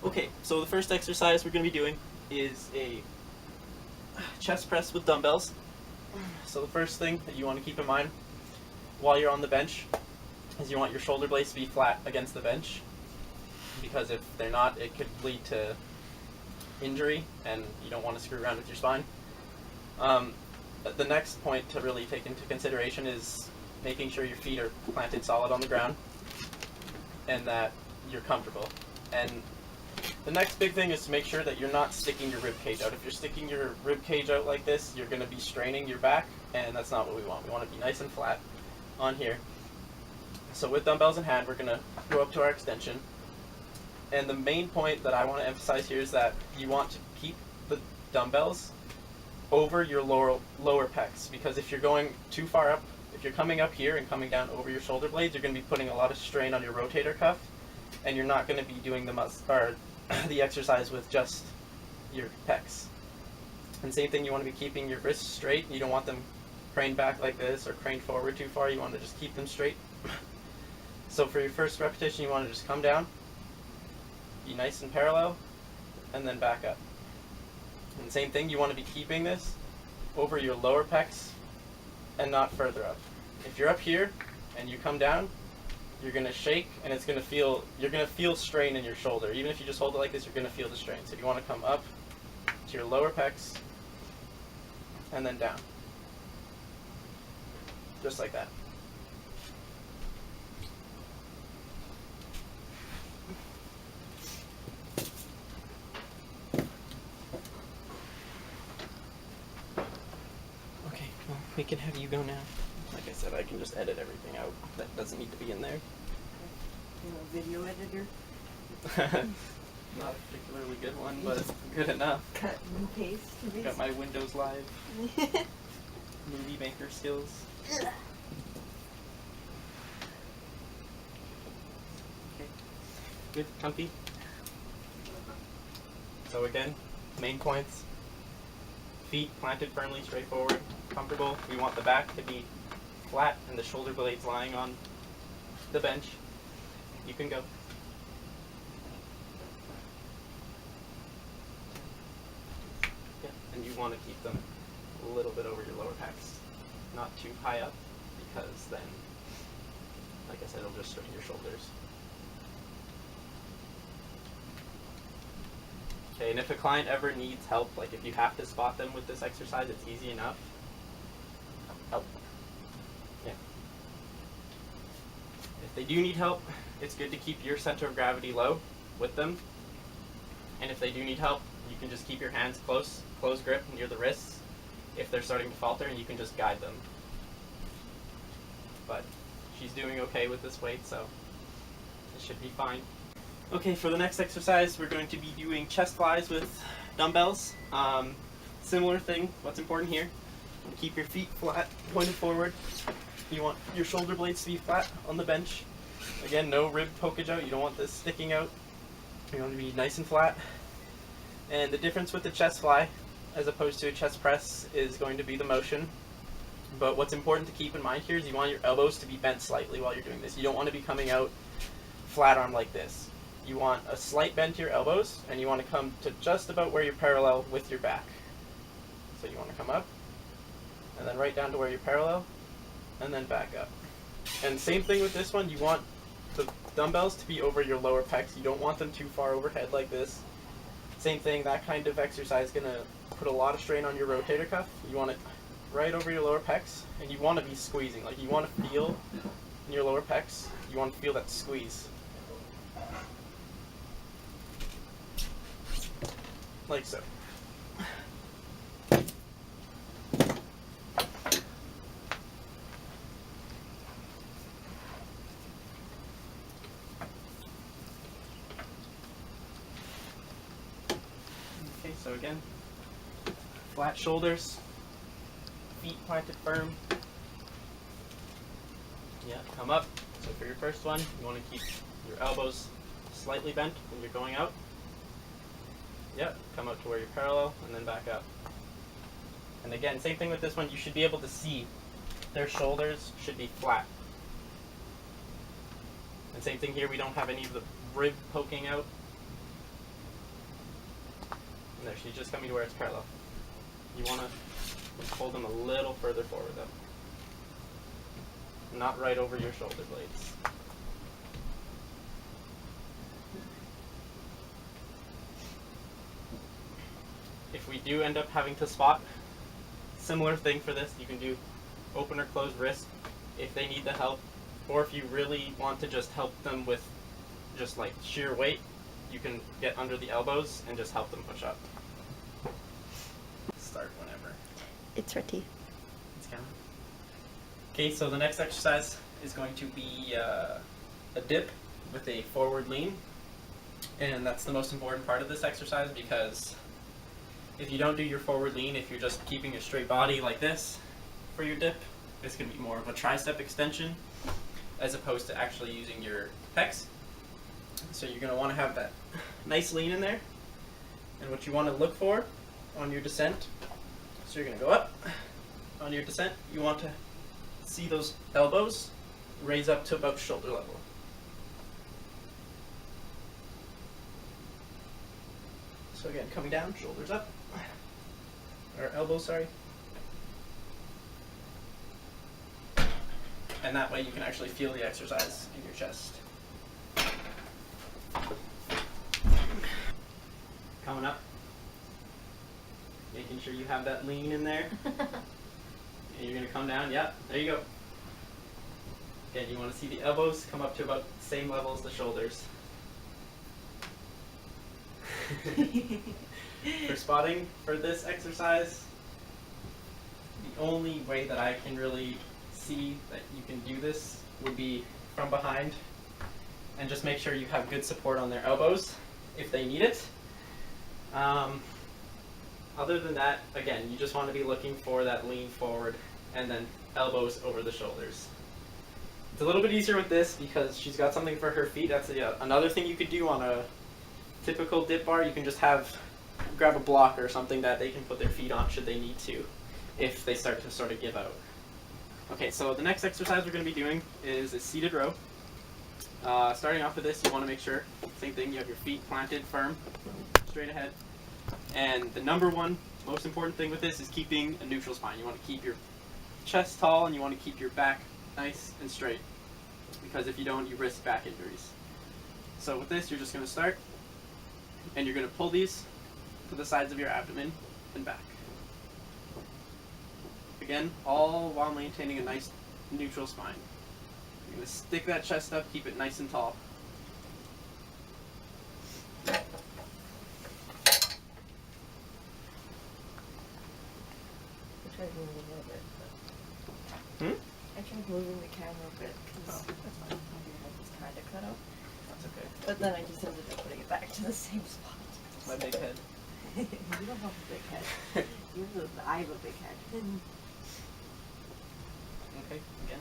Okay, so the first exercise we're going to be doing is a chest press with dumbbells. So the first thing that you want to keep in mind while you're on the bench is you want your shoulder blades to be flat against the bench, because if they're not, it could lead to injury and you don't want to screw around with your spine. The next point to really take into consideration is making sure your feet are planted solid on the ground and that you're comfortable. And the next big thing is to make sure that you're not sticking your rib cage out. If you're sticking your rib cage out like this, you're going to be straining your back, and that's not what we want. We want to be nice and flat on here. So with dumbbells in hand, we're going to go up to our extension. And the main point that I want to emphasize here is that you want to keep the dumbbells over your lower pecs, because if you're going too far up, if you're coming up here and coming down over your shoulder blades, you're going to be putting a lot of strain on your rotator cuff, and you're not going to be doing the exercise with just your pecs. And same thing, you want to be keeping your wrists straight. You don't want them craned back like this or craned forward too far. You want to just keep them straight. So for your first repetition, you want to just come down, be nice and parallel, and then back up. And same thing, you want to be keeping this over your lower pecs and not further up. If you're up here and you come down, you're going to shake, and you're going to feel strain in your shoulder. Even if you just hold it like this, you're going to feel the strain. So you want to come up to your lower pecs and then down. Just like that. Okay, well, we can have you go now. Like I said, I can just edit everything out that doesn't need to be in there. You know, video editor? Not a particularly good one, but good enough. Cut and paste. Got my Windows Live movie maker skills. Okay. Good, comfy. So again, main points. Feet planted firmly straight forward, comfortable. We want the back to be flat and the shoulder blades lying on the bench. You can go. Yeah, and you want to keep them a little bit over your lower pecs, not too high up, because then, like I said, it'll just strain your shoulders. Okay, and if a client ever needs help, like if you have to spot them with this exercise, it's easy enough. Help. Yeah. If they do need help, it's good to keep your center of gravity low with them. And if they do need help, you can just keep your hands close grip near the wrists if they're starting to falter, and you can just guide them. But she's doing okay with this weight, so it should be fine. Okay, for the next exercise, we're going to be doing chest flies with dumbbells. Similar thing, what's important here, keep your feet flat, pointed forward. You want your shoulder blades to be flat on the bench. Again, no rib pokage out, you don't want this sticking out. You want to be nice and flat. And the difference with the chest fly, as opposed to a chest press, is going to be the motion. But what's important to keep in mind here is you want your elbows to be bent slightly while you're doing this. You don't want to be coming out flat arm like this. You want a slight bend to your elbows, and you want to come to just about where you're parallel with your back. So you want to come up, and then right down to where you're parallel, and then back up. And same thing with this one, you want the dumbbells to be over your lower pecs. You don't want them too far overhead like this. Same thing, that kind of exercise is going to put a lot of strain on your rotator cuff. You want it right over your lower pecs, and you want to be squeezing. Like, you want to feel in your lower pecs, you want to feel that squeeze. Like so. Okay, so again, flat shoulders, feet planted firm. Yeah, come up. So for your first one, you want to keep your elbows slightly bent when you're going out. Yep, come up to where you're parallel, and then back up. And again, same thing with this one, you should be able to see their shoulders should be flat. And same thing here, we don't have any of the rib poking out. And there, she's just coming to where it's parallel. You want to pull them a little further forward though. Not right over your shoulder blades. If we do end up having to spot, similar thing for this, you can do open or close wrist if they need the help, or if you really want to just help them with just like sheer weight, you can get under the elbows and just help them push up. Start whenever. It's ready. It's counting. Okay, so the next exercise is going to be a dip with a forward lean, and that's the most important part of this exercise because if you don't do your forward lean, if you're just keeping a straight body like this for your dip, it's going to be more of a tricep extension as opposed to actually using your pecs. So you're going to want to have that nice lean in there. And what you want to look for on your descent, so you're going to go up. On your descent, you want to see those elbows raise up to about shoulder level. So again, coming down, shoulders up. Or elbows, sorry. And that way you can actually feel the exercise in your chest. Coming up. Making sure you have that lean in there. And you're going to come down. Yep, there you go. Again, you want to see the elbows come up to about the same level as the shoulders. For spotting for this exercise, the only way that I can really see that you can do this would be from behind, and just make sure you have good support on their elbows if they need it. Other than that, again, you just want to be looking for that lean forward and then elbows over the shoulders. It's a little bit easier with this because she's got something for her feet. That's another thing you could do on a typical dip bar. You can just grab a block or something that they can put their feet on should they need to, if they start to sort of give out. Okay, so the next exercise we're going to be doing is a seated row. Starting off with this, you want to make sure, same thing, you have your feet planted firm, straight ahead. And the number one most important thing with this is keeping a neutral spine. You want to keep your chest tall and you want to keep your back nice and straight, because if you don't, you risk back injuries. So with this, you're just going to start, and you're going to pull these to the sides of your abdomen and back. Again, all while maintaining a nice neutral spine. You're going to stick that chest up, keep it nice and tall. I tried moving a little bit, but I tried moving the camera a bit because my head was kind of cut out. That's okay. But then I just ended up putting it back to the same spot. My big head. You don't have a big head. I have a big head. Okay, again,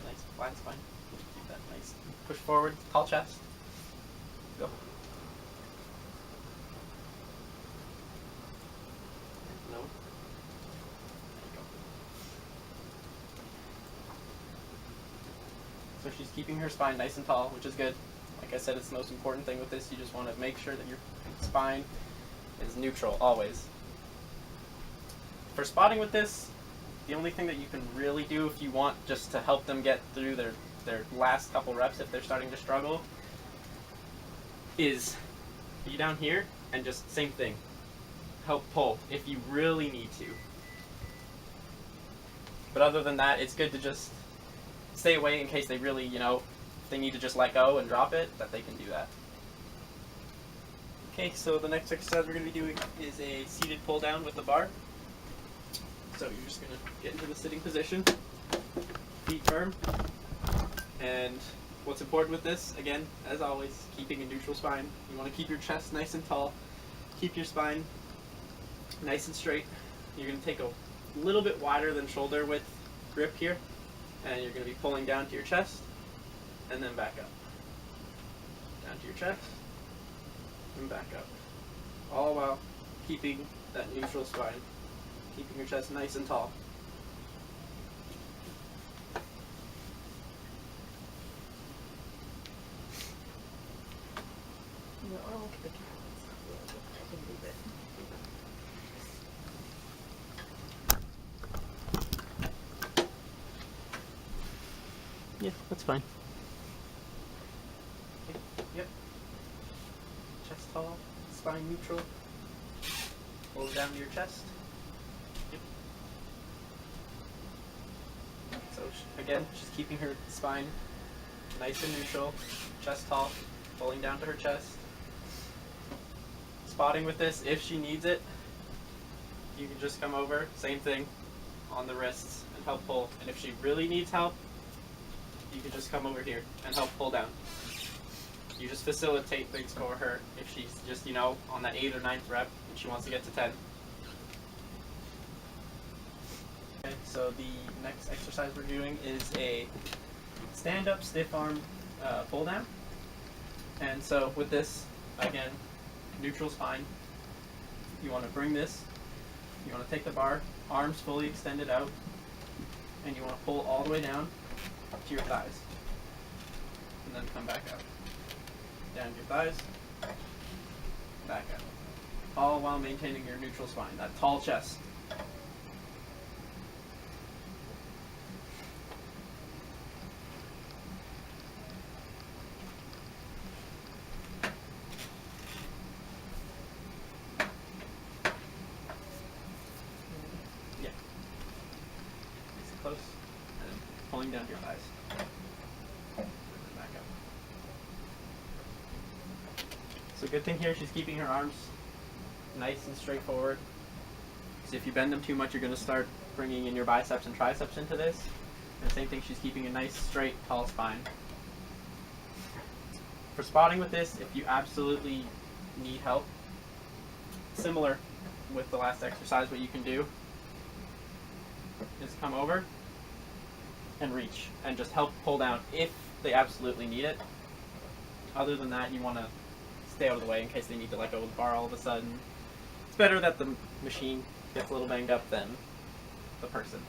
nice flat spine. Keep that nice. Push forward, tall chest. Go. No. There you go. So she's keeping her spine nice and tall, which is good. Like I said, it's the most important thing with this. You just want to make sure that your spine is neutral always. For spotting with this, the only thing that you can really do if you want just to help them get through their last couple reps if they're starting to struggle is be down here and just same thing. Help pull if you really need to. But other than that, it's good to just stay away in case they really, if they need to just let go and drop it, that they can do that. Okay, so the next exercise we're going to be doing is a seated pull down with the bar. So you're just going to get into the sitting position, feet firm, and what's important with this, again, as always, keeping a neutral spine. You want to keep your chest nice and tall, keep your spine nice and straight. You're going to take a little bit wider than shoulder width grip here, and you're going to be pulling down to your chest, and then back up. Down to your chest, and back up. All while keeping that neutral spine. Keeping your chest nice and tall. I'll look at the camera. I can move it. Yeah, that's fine. Okay. Yep. Chest tall, spine neutral. Hold down to your chest. Yep. So again, she's keeping her spine nice and neutral, chest tall, pulling down to her chest. Spotting with this, if she needs it, you can just come over, same thing, on the wrists and help pull. And if she really needs help, you can just come over here and help pull down. You just facilitate things for her if she's just, you know, on that 8th or 9th rep and she wants to get to 10. Okay, so the next exercise we're doing is a stand-up stiff arm pull down. And so with this, again, neutral spine. You want to bring this, you want to take the bar, arms fully extended out, and you want to pull all the way down to your thighs. And then come back out. Down to your thighs, back out. All while maintaining your neutral spine, that tall chest. Yeah. Nice and close. And then pulling down to your thighs. And then back up. So good thing here, she's keeping her arms nice and straightforward. Because if you bend them too much, you're going to start bringing in your biceps and triceps into this. And same thing, she's keeping a nice, straight, tall spine. For spotting with this, if you absolutely need help, similar with the last exercise, what you can do is come over and reach and just help pull down if they absolutely need it. Other than that, you want to stay out of the way in case they need to let go of the bar all of a sudden. It's better that the machine gets a little banged up than the person.